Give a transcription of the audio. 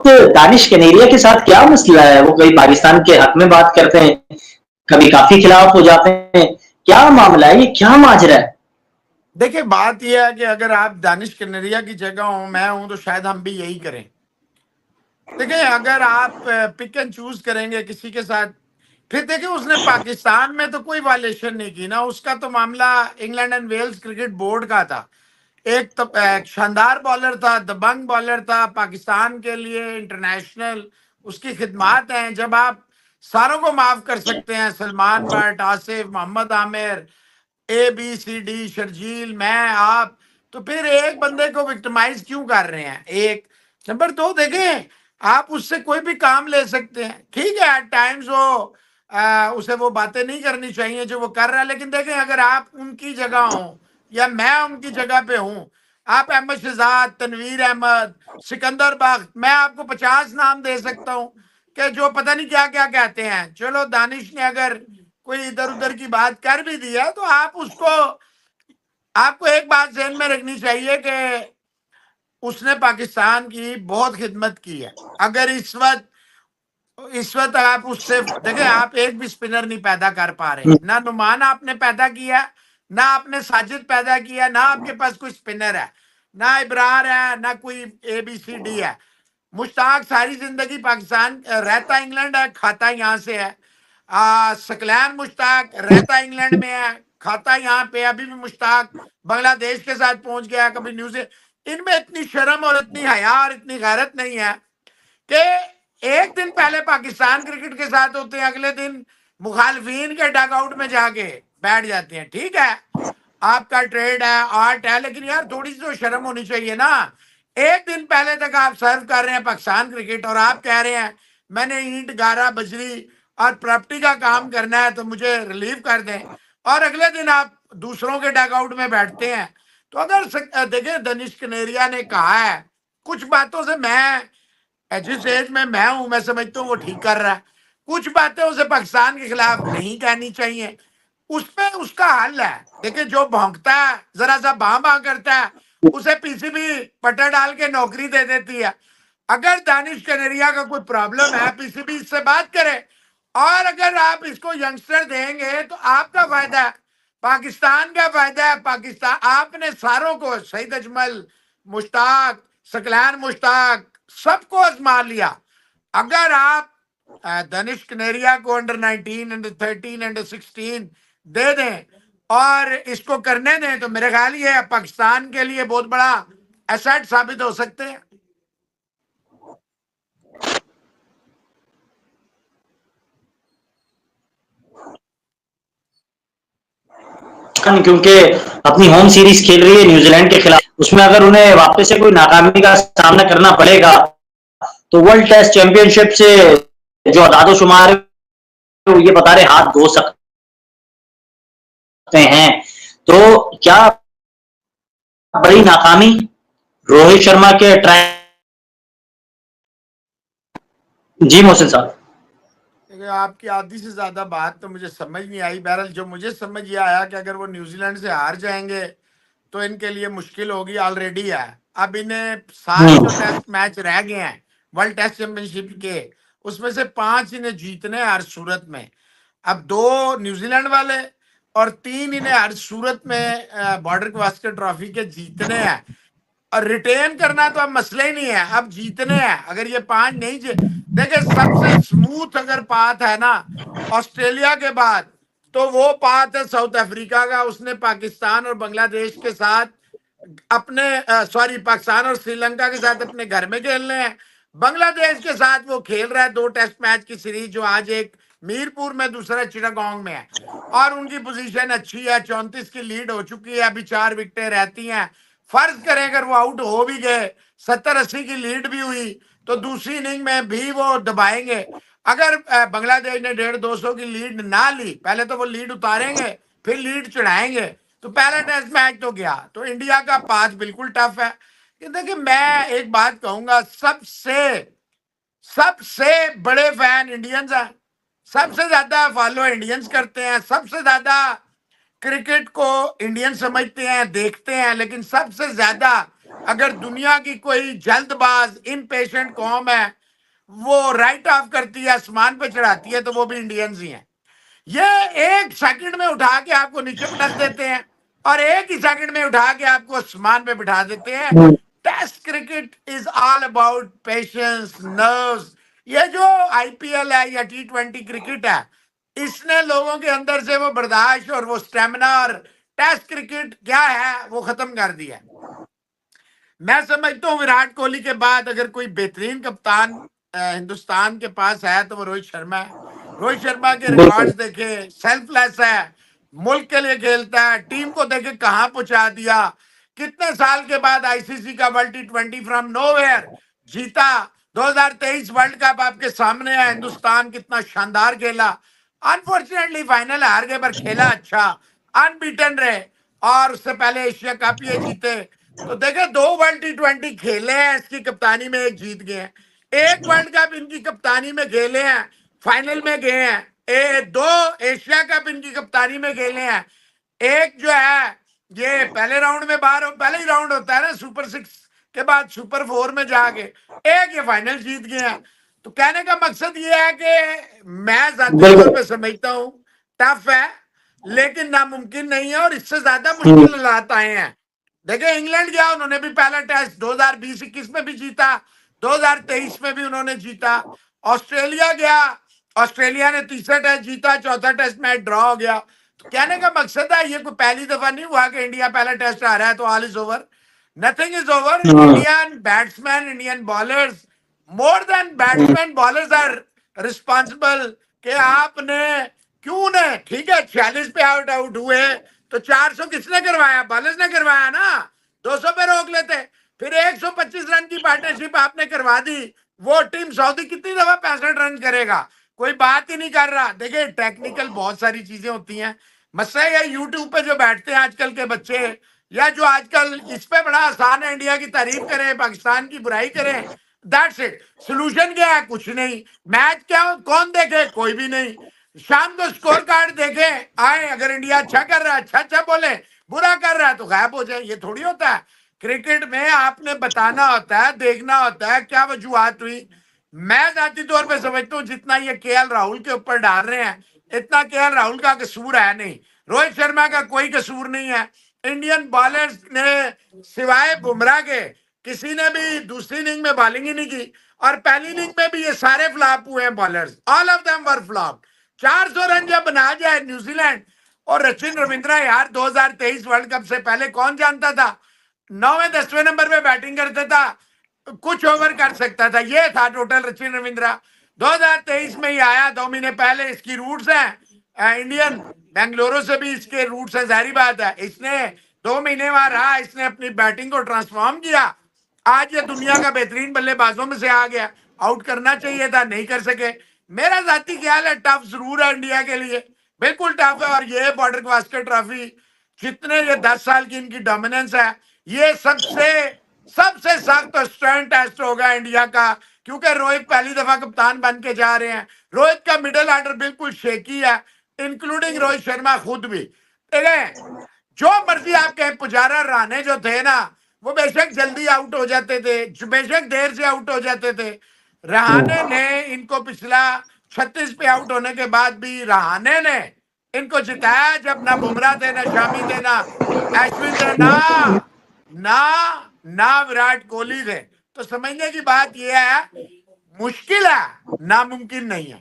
दानिश कनेरिया के साथ क्या मसला है? वो कभी पाकिस्तान के हक में बात करते हैं, कभी काफी खिलाफ हो जाते हैं। क्या मामला है? ये क्या माजरा है? देखिए, बात यह है कि अगर आप दानिश कनेरिया की जगह हो, मैं हूं, तो शायद हम भी यही करें। देखिए, अगर आप पिक एंड चूज करेंगे किसी के साथ, फिर देखिए उसने पाकिस्तान में तो कोई वायलेशन नहीं की ना। उसका तो मामला England and Wales cricket board का था। एक तो शानदार बॉलर था, दबंग बॉलर था, पाकिस्तान के लिए इंटरनेशनल उसकी खिदमात हैं। जब आप सारों को माफ कर सकते हैं, सलमान बट, आसिफ, मोहम्मद आमिर, ABCD, शर्जील, मैं, आप, तो फिर एक बंदे को विक्टिमाइज क्यों कर रहे हैं? एक नंबर दो, देखें, आप उससे कोई भी काम ले सकते हैं। ठीक है, एट टाइम्स वो उसे वो बातें नहीं करनी चाहिए जो वो कर रहा है, लेकिन देखें, अगर आप उनकी जगह हो या मैं उनकी जगह पे हूं, आप अहमद शहजाद, तनवीर अहमद, सिकंदर बख्त, मैं आपको 50 नाम दे सकता हूं कि जो पता नहीं क्या क्या कहते हैं। चलो, दानिश ने अगर कोई इधर उधर की बात कर भी दिया, तो आप उसको, आपको एक बात ध्यान में रखनी चाहिए कि उसने पाकिस्तान की बहुत खिदमत की है। अगर इस वक्त आप उससे देखें, आप एक भी स्पिनर नहीं पैदा कर पा रहे। ना नुमान आपने पैदा किया, ना आपने साजिद पैदा किया, ना आपके पास कोई स्पिनर है, ना इब्रार है, ना कोई ABCD है। मुश्ताक सारी जिंदगी पाकिस्तान रहता इंग्लैंड है, खाता यहाँ से है। सकलैन मुश्ताक रहता इंग्लैंड में है, खाता यहाँ पे। अभी भी मुश्ताक बांग्लादेश के साथ पहुंच गया, कभी न्यूजीलैंड। इनमें इतनी शर्म और इतनी हया और इतनी गैरत नहीं है कि एक दिन पहले पाकिस्तान क्रिकेट के साथ होते हैं, अगले दिन मुखालफिन के डगआउट में जाके बैठ जाते हैं। ठीक है, आपका ट्रेड है, आर्ट है, लेकिन यार थोड़ी सी तो शर्म होनी चाहिए ना। एक दिन पहले तक आप सर्व कर रहे हैं पाकिस्तान क्रिकेट, और आप कह रहे हैं मैंने ईंट, गारा, बजरी और प्रॉपर्टी का काम करना है, तो मुझे रिलीव कर दें। और अगले दिन आप दूसरों के डगआउट में बैठते हैं। तो अगर देखिए, दनिश कनेरिया ने कहा है, कुछ बातों से जिस एज में मैं हूं, मैं समझता हूँ वो ठीक कर रहा है। कुछ बातें उसे पाकिस्तान के खिलाफ नहीं कहनी चाहिए। उस पे उसका हल है। देखिए, जो भौंकता है, जरा सा बां करता है, उसे PCB पट्टा डाल के नौकरी दे देती है। अगर दानिश कनेरिया का कोई प्रॉब्लम है, PCB इससे बात करे। और अगर आप इसको यंगस्टर देंगे तो आपका फायदा है, पाकिस्तान का फायदा है। पाकिस्तान, आपने सारों को, सईद अजमल, मुश्ताक, सकलैन मुश्ताक, सबको आजमा लिया। अगर आप दनिश कनेरिया को अंडर 19, अंडर 13, अंडर 16 दे दें और इसको करने दें, तो मेरे ख्याल ये पाकिस्तान के लिए बहुत बड़ा एसेट साबित हो सकते हैं। क्योंकि अपनी होम सीरीज खेल रही है न्यूजीलैंड के खिलाफ, उसमें अगर उन्हें वापस से कोई नाकामी का सामना करना पड़ेगा तो वर्ल्ड टेस्ट चैंपियनशिप से जो आदादोशुमार ये बता रहे हाथ धो सकते हैं। तो क्या बड़ी नाकामी रोहित शर्मा के ट्राई। जी मोहसिन साहब। आपकी आधी से ज्यादा बात तो मुझे समझ नहीं आई। बहरहाल, जो मुझे समझ ये आया कि अगर वो न्यूजीलैंड से हार जाएंगे तो इनके लिए मुश्किल होगी। ऑलरेडी है। अब इन्हें सारे जो टेस्ट मैच रह गए हैं वर्ल्ड टेस्ट चैंपियनशिप के, उसमें से 5 इन्हें जीतने हैं हर सूरत में। अब 2 न्यूजीलैंड वाले और 3 इन्हें हर सूरत में बॉर्डर गवास्कर ट्रॉफी के जीतने हैं। और रिटेन करना तो अब मसला ही नहीं है, अब जीतने हैं। अगर ये 5 नहीं देखिए, सबसे स्मूथ अगर पाथ है ना ऑस्ट्रेलिया के बाद, तो वो पाथ है साउथ अफ्रीका का। उसने पाकिस्तान और बांग्लादेश के साथ अपने सॉरी, पाकिस्तान और श्रीलंका के साथ अपने घर में खेलने हैं। बांग्लादेश के साथ वो खेल रहा है 2 टेस्ट मैच की सीरीज, जो आज एक मीरपुर में, दूसरा चिटागोंग में है। और उनकी पोजीशन अच्छी है, 34 की लीड हो चुकी है, अभी 4 विकेटें रहती हैं। फर्ज करें अगर वो आउट हो भी गए, 70-80 की लीड भी हुई, तो दूसरी इनिंग में भी वो दबाएंगे। अगर बांग्लादेश ने 150-200 की लीड ना ली, पहले तो वो लीड उतारेंगे, फिर लीड चढ़ाएंगे, तो पहला टेस्ट मैच तो गया। तो इंडिया का पास बिल्कुल टफ है। कि देखिए, मैं एक बात कहूंगा, सबसे सबसे बड़े फैन इंडियंस हैं। सबसे ज्यादा फॉलो इंडियंस करते हैं, सबसे ज्यादा क्रिकेट को इंडियन समझते हैं, देखते हैं। लेकिन सबसे ज्यादा अगर दुनिया की कोई जल्दबाज इम्पेशेंट कौम है, वो राइट ऑफ करती है, आसमान पे चढ़ाती है, तो वो भी इंडियंस ही हैं। ये एक सेकंड में उठा के आपको नीचे पटक देते हैं और एक ही सेकंड में उठा के आपको आसमान पे बिठा देते हैं। Test cricket is all about patience, nerves. ये जो आईपीएल है या T20 क्रिकेट है, इसने लोगों के अंदर से वो बर्दाश्त और वो स्टेमिना और टेस्ट क्रिकेट क्या है वो खत्म कर दिया है। मैं समझता हूँ विराट कोहली के बाद अगर कोई बेहतरीन कप्तान हिंदुस्तान के पास है तो वो रोहित शर्मा है। रोहित शर्मा के रिकॉर्ड्स देखे, सेल्फलेस है, मुल्क के लिए खेलता है, टीम को देखे कहां पहुंचा दिया, कितने साल के बाद आईसीसी का वर्ल्ड T20 फ्रॉम नोवेयर जीता। 2023 वर्ल्ड कप आपके सामने है, हिंदुस्तान कितना शानदार खेला। अनफॉर्चुनेटली फाइनल हार गए पर खेला अच्छा, अनबीटन रहे और उससे पहले एशिया कप ये जीते। तो देखे 2 वर्ल्ड T20 खेले हैं इसकी कप्तानी में, एक जीत गए हैं। एक वर्ल्ड कप इनकी कप्तानी में खेले हैं, फाइनल में गए हैं। 2 एशिया कप इनकी कप्तानी में खेले हैं। एक जो है ये पहले राउंड में बाहर हो, पहले ही राउंड होता है ना सुपर 6 के बाद सुपर 4 में जाके, एक ये फाइनल जीत गए हैं। तो कहने का मकसद ये है कि मैं जाती तौर पे समझता हूँ टफ है लेकिन नामुमकिन नहीं है और इससे ज्यादा मुश्किल हालात आए हैं। देखिए इंग्लैंड गया, उन्होंने भी पहला टेस्ट 2020-21 में भी जीता, 2023 में भी उन्होंने जीता। ऑस्ट्रेलिया गया, ऑस्ट्रेलिया ने तीसरा टेस्ट जीता, चौथा टेस्ट मैच ड्रॉ हो गया। तो कहने का मकसद है ये कोई पहली दफा नहीं हुआ कि इंडिया पहला टेस्ट आ रहा है तो all is over. Nothing is over. Indian batsman, Indian bowlers, more than batsman, bowlers are responsible कि आपने क्यों ने, ठीक है 46 पे आउट आउट हुए तो 400 किसने करवाया? बॉलर्स ने करवाया ना। 200 पे रोक लेते, फिर 125 रन की पार्टनरशिप आपने करवा दी। वो टीम सऊदी कितनी दफा 65 रन करेगा? कोई बात ही नहीं कर रहा। देखिए टेक्निकल बहुत सारी चीजें होती हैं। मसला ये यूट्यूब पे जो बैठते हैं आजकल के बच्चे, या जो आजकल इस पे बड़ा आसान है इंडिया की तारीफ करें, पाकिस्तान की बुराई करें, दैट्स इट। सोल्यूशन क्या है? कुछ नहीं। मैच क्या कौन देखे? कोई भी नहीं। शाम को स्कोर कार्ड देखे आए, अगर इंडिया अच्छा कर रहा है अच्छा अच्छा बोले, बुरा कर रहा है तो गायब हो जाए। ये थोड़ी होता है क्रिकेट में। आपने बताना होता है, देखना होता है क्या वजूहत हुई। मैं जाती तौर पे समझता हूँ जितना ये केएल राहुल के ऊपर डाल रहे हैं इतना केएल राहुल का कसूर है नहीं, रोहित शर्मा का कोई कसूर नहीं है। इंडियन बॉलर्स ने सिवाय बुमराह के किसी ने भी दूसरी इनिंग में बॉलिंग ही नहीं की और पहली इनिंग में भी ये सारे फ्लॉप हुए हैं bowlers, all of them were flop. 400 run जब बना जाए न्यूजीलैंड और सचिन रविंद्रा, यार 2023 वर्ल्ड कप से पहले कौन जानता था 9वें 10वें नंबर पे बैटिंग करता था, कुछ ओवर कर सकता था। ये था टोटल सचिन रविंद्रा। 2023 में ही आया, 2 महीने पहले। इसकी रूट्स हैं इंडियन, बेंगलुरु से भी इसके रूट्स है, जाहिर बात है। इसने 2 महीने वहां रहा, इसने अपनी बैटिंग को ट्रांसफॉर्म किया। आज ये दुनिया का बेहतरीन बल्लेबाजों में से आ गया। आउट करना चाहिए था, नहीं कर सके। मेरा जाती ख्याल है टफ जरूर है इंडिया के लिए, बिल्कुल टफ है। और ये बॉर्डर गवास्कर ट्रॉफी, जितने ये 10 साल की इनकी डोमिनेंस है, ये सबसे सबसे सख्त और स्ट्रेंथ टेस्ट होगा इंडिया का, क्योंकि रोहित पहली दफा कप्तान बन के जा रहे हैं। रोहित का मिडिल ऑर्डर बिल्कुल शेकी है, इंक्लूडिंग रोहित शर्मा खुद भी। देखें जो मर्जी आप कहें, पुजारा, राणे जो थे ना, वो बेशक जल्दी आउट हो जाते थे, बेशक देर से आउट हो जाते थे। रहाणे ने इनको पिछला 36 पे आउट होने के बाद भी रहाणे ने इनको जिताया, जब ना बुमराह थे, ना शामी थे, ना अश्विन थे, ना ना ना विराट कोहली थे। तो समझने की बात यह है, मुश्किल है, नामुमकिन नहीं है।